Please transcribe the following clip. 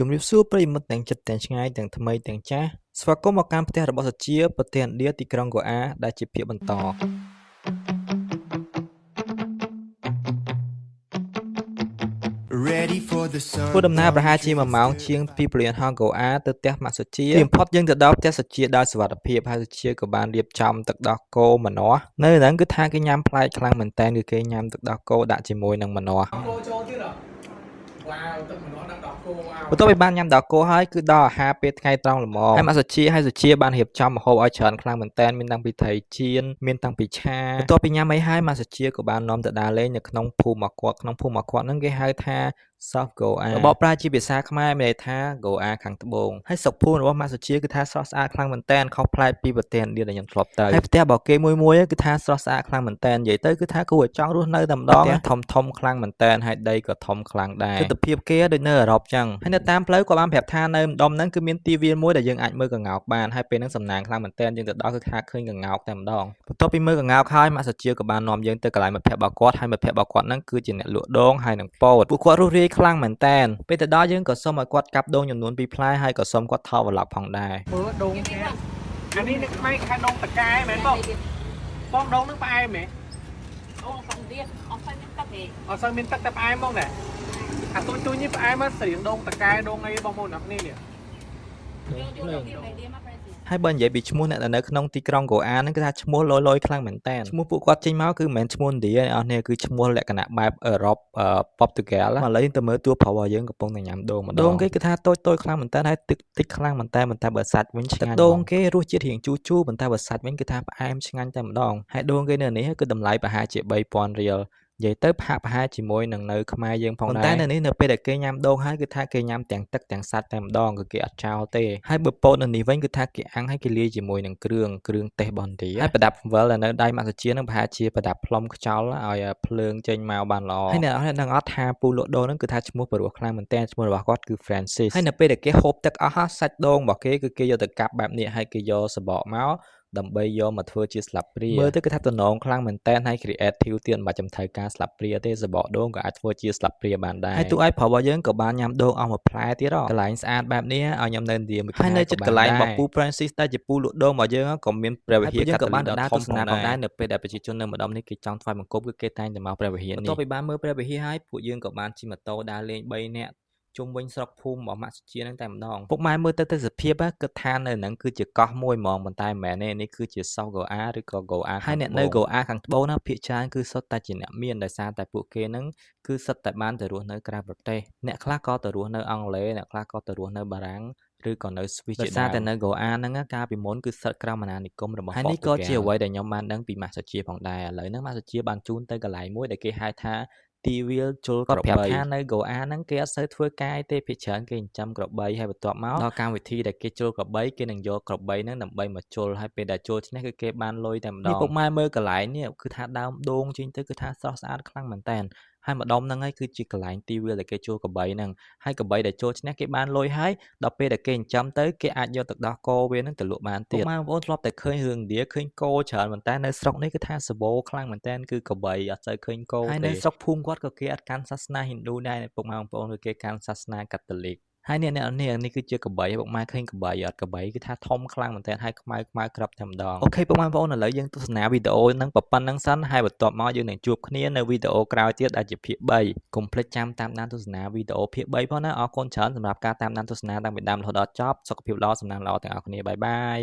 ជំរាបសួរប្រិយមិត្តទាំងជិតទាំងឆ្ងាយទាំងថ្មីទាំងចាស់ស្វាគមន៍មកកាន់ផ្ទះរបស់សាជាប្រទេសឥណ្ឌាទីក្រុងកូអាដែលជាភាគបន្តធ្វើដំណើរប្រហែលជា1ម៉ោងជាងពីព្រលានហងកូអាទៅផ្ទះម៉ាក់សាជាពីបំផុតយើងទៅដល់ផ្ទះសាជាដោយសុវត្ថិភាពហើយសាជាក៏បានរៀបចំទឹកដោះគោម្នាស់នៅហ្នឹងគឺថាគេញ៉ាំប្លែកខ្លាំងមែនតើគឺគេញ៉ាំទឹកដោះគោដាក់ជាមួយនឹងម្នាស់បន្ទាប់ពីបានញ៉ាំដល់គោហើយគឺដល់អាហារពេលថ្ងៃត្រង់ល្មមហើយម៉ាក់សាជាបានរៀបចំម្ហូបឲ្យច្រើនខ្លាំងមែនតើមានតាំងពីត្រីចៀនមានតាំងពីឆាបន្ទាប់ពីញ៉ាំអីហើយម៉ាក់សាជាក៏បាននាំទៅដើរលេងនៅក្នុងភូមិរបស់គាត់ហ្នឹងគេហៅថាSouth Goa របបប្រើជាភាសាខ្មែរមានន័យថា Goa ខាងត្បូងហើយសុខភូមិរបស់ម៉ាក់សាជាគឺថាស្រស់ស្អាតខ្លាំងមែនតើខុសប្លែកពីប្រទេសឥណ្ឌាដែលខ្ញុំធ្លាប់ទៅហើយផ្ទះរបស់គេមួយគឺថាស្រស់ស្អាតខ្លាំងមែនតើនិយាយទៅគឺថាគួរឲ្យចង់រស់នៅតែម្ដងធំខ្លាំងមែនតើហើយដីក៏ធំខ្លាំងដែរទិដ្ឋភាពគេដូចនៅអឺរ៉ុបចឹងហើយនៅតាមផ្លូវក៏បានប្រាប់ថានៅម្ដុំហ្នឹងគឺមានទីវាលមួយដែលយើងអាចមើលក្ងោកបានហើយពេលហ្នឹងសំណាងខ្លាំងមែនតើយើងទៅដល់គឺថាឃើញក្ងោកតែម្ដងបន្ទាប់ពីមើលក្ងោកហើយម៉ាក់សាជាក៏បាននាំយើងទៅកន្លែងមិត្តភក្តិរបស់គាត់ហើយមិត្តភក្តិរបស់គាត់ហ្នឹងគឺជាអ្នកលក់ដូងហើយនឹងពោតពួកគាត់រស់រាយខ្លាំងមែនតើពេលទៅដល់យើងក៏សុំឲ្យគាត់កាប់ដូងចំនួន2ផ្លែហើយក៏សុំគាត់ថត vlog ផងដែរមើលដូងគេអានេះនឹងខ្មែរខែដូងតកែមែនបងដូងនឹងផ្អែមហ៎អូសំទៀតអត់សូវមានទឹកទេអត់សូវមានទឹកតែផ្អែមហ្មងណាអាទូចនេះផ្អែមមកស្រៀងដូងតកែដូងអីបងប្អូនអ្នកនេះហើយបើនិយាយពីឈ្មោះអ្នកនៅក្នុងទីក្រុងកូអាហ្នឹងគឺថាឈ្មោះលយខ្លាំងមែនតើឈ្មោះពួកគាត់ចេញមកគឺមិនមែនឈ្មោះឥណ្ឌាទេអស់នេះគឺឈ្មោះលក្ខណៈបែបអឺរ៉ុបប៉ូទុយហ្គាល់មកឥឡូវទៅមើលតួប្រុសរបស់យើងកំពុងតែញ៉ាំដូងម្ដងគេគឺថាតូចខ្លាំងមែនតើហើយទឹកតិចខ្លាំងមែនតើបើសាច់វិញឆ្ងាញ់ដូងគេរសជាតិរៀងជូរប៉ុន្តែបើសាច់វិញគឺថាផ្អែមឆ្ងាញ់តែម្ដងហើយដូងគេនៅនេះគឺតម្លៃប្រហែលជា3000រៀលនិយាយទៅហាក់ប្រហែលជាមួយនឹងនៅខ្មែរយើងផងដែរតែនៅនេះនៅពេលដែលគេញ៉ាំដូងហើយគឺថាគេញ៉ាំទាំងទឹកទាំងសាច់តែម្ដងគឺគេអត់ចោលទេហើយបើពោតនៅនេះវិញគឺថាគេអាំងហើយគេលាយជាមួយនឹងគ្រឿងទេសបនទីហើយប្រដាប់វិលនៅដៃម៉ាក់សាជានឹងប្រហែលជាប្រដាប់ផ្លុំខ្យល់ឲ្យភ្លើងចេញមកបានល្អហើយអ្នកនឹងអត់ថាពូលក់ដូងហ្នឹងគឺថាឈ្មោះព្រោះខ្លាំងមែនតើឈ្មោះរបស់គាត់គឺ Francis ហើយនៅពេលដែលគេហូបទឹកអស់សាច់ដូងរបស់គេគឺគេយកទៅកាប់បែបនេះហើយគេយកសបកមកដើម្បីយកមកធ្វើជាស្លាបព្រាមើលទៅគឺថាតំណងខ្លាំងមែនតើហើយ creative ទៀតមិនបាច់ចាំត្រូវការស្លាបព្រាទេសបកដូងក៏អាចធ្វើជាស្លាបព្រាបានដែរហើយទូឲ្យប្រុសរបស់យើងក៏បានញ៉ាំដូងអស់មួយផ្លែទៀតកន្លែងស្អាតបែបនេះឲ្យខ្ញុំនៅឥណ្ឌាមួយហើយនៅជិតកន្លែងរបស់ពូ Francis ដែលជាពូលក់ដូងរបស់យើងក៏មានព្រះវិហារកាតូលិកដ៏ធំផងដែរនៅពេលដែលប្រជាជននៅម្ដុំនេះគេចង់ថ្វាយបង្គំគឺគេតែងតែមកព្រះវិហារនេះបន្ទាប់ពីបានមើលព្រះវិហារហើយពួកយើងក៏បានជិះម៉ូតូដើរលេង3នាក់ជុំវិញស្រុកភូមិរបស់ម៉ាក់សាជាហ្នឹងតែម្ដងពុកម៉ែមើលទៅសភាពគិតថានៅហ្នឹងគឺជាកោះមួយហ្មងប៉ុន្តែមិនមែនទេនេះគឺជាសោះកូអាឬក៏កូអាហើយអ្នកនៅកូអាខាងត្បូងណាភាគច្រើនគឺសុទ្ធតែជាអ្នកមានដោយសារតែពួកគេហ្នឹងគឺសុទ្ធតែបានទៅរស់នៅក្រៅប្រទេសអ្នកខ្លះក៏ទៅរស់នៅអង់គ្លេសអ្នកខ្លះក៏ទៅរស់នៅបារាំងឬក៏នៅស្វីសជាដើមដោយសារតែនៅកូអាហ្នឹងកាលពីមុនគឺសិតក្រោមអាណានិគមរបស់ហើយនេះក៏ជាអ្វីដែលខ្ញុំបានដឹងពីម៉ាក់សាជាផងដែរឥឡូវហ្នឹងម៉ាក់សាជាបានជូនទៅកន្លែងមួយដែលគេហៅថាទីវាលជលក្របីគាត់ប្រាប់ថានៅកូអាហ្នឹងគេអត់សូវធ្វើការទេភាគច្រើនគេចិញ្ចឹមក្របីហើយបន្ទាប់មកដល់កម្មវិធីដែលគេជលក្របីគេនឹងយកក្របីហ្នឹងដើម្បីមកជលហើយពេលដែលជលឈ្នះគឺគេបានលុយតែម្ដងនេះពុកម៉ែមើលកន្លែងនេះគឺថាដើមដូងចេញទៅគឺថាស្រស់ស្អាតខ្លាំងមែនតើហើយម្ដុំហ្នឹងហើយគឺជាកន្លែងទីវាលដែលគេជលក្របីហ្នឹងហើយក្របីដែលជលឈ្នះគេបានលុយហើយដល់ពេលដែលគេចិញ្ចឹមទៅគេអាចយកទឹកដោះគោវាហ្នឹងទៅលក់បានទៀតពុកម៉ែបងប្អូនធ្លាប់តែឃើញរឿងឥណ្ឌាឃើញគោច្រើនមែនតើនៅស្រុកនេះគឺថាសបោខ្លាំងមែនតើគឺក្របីអត់សូវឃើញគោទេហើយនៅស្រុកភូមិគាត់ក៏គេអត់កាន់សាសនាហិណ្ឌូដែរពុកម៉ែបងប្អូនគឺគេកាន់សាសនាកាតូលិកហើយនេះគឺជាក្របីពុកម៉ែឃើញក្របីអត់ក្របីគឺថាធំខ្លាំងមែនតើហើយខ្មៅក្របតែម្ដងអូខេពុកម៉ែបងប្អូនឥឡូវយើងទស្សនាវីដេអូហ្នឹងប៉ុណ្្នឹងសិនហើយបន្ទាប់មកយើងនឹងជួបគ្នានៅវីដេអូក្រោយទៀតដែលជាភាគ3កុំភ្លេចចាំតាមដានទស្សនាវីដេអូភាគ3ផងណាអរគុណច្រើនសម្រាប់ការតាមដានទស្សនាតាំងពីដើមរហូតដល់ចប់សុខភាពល្អសំណាងល្អទាំងអស់គ្នាបាយបាយ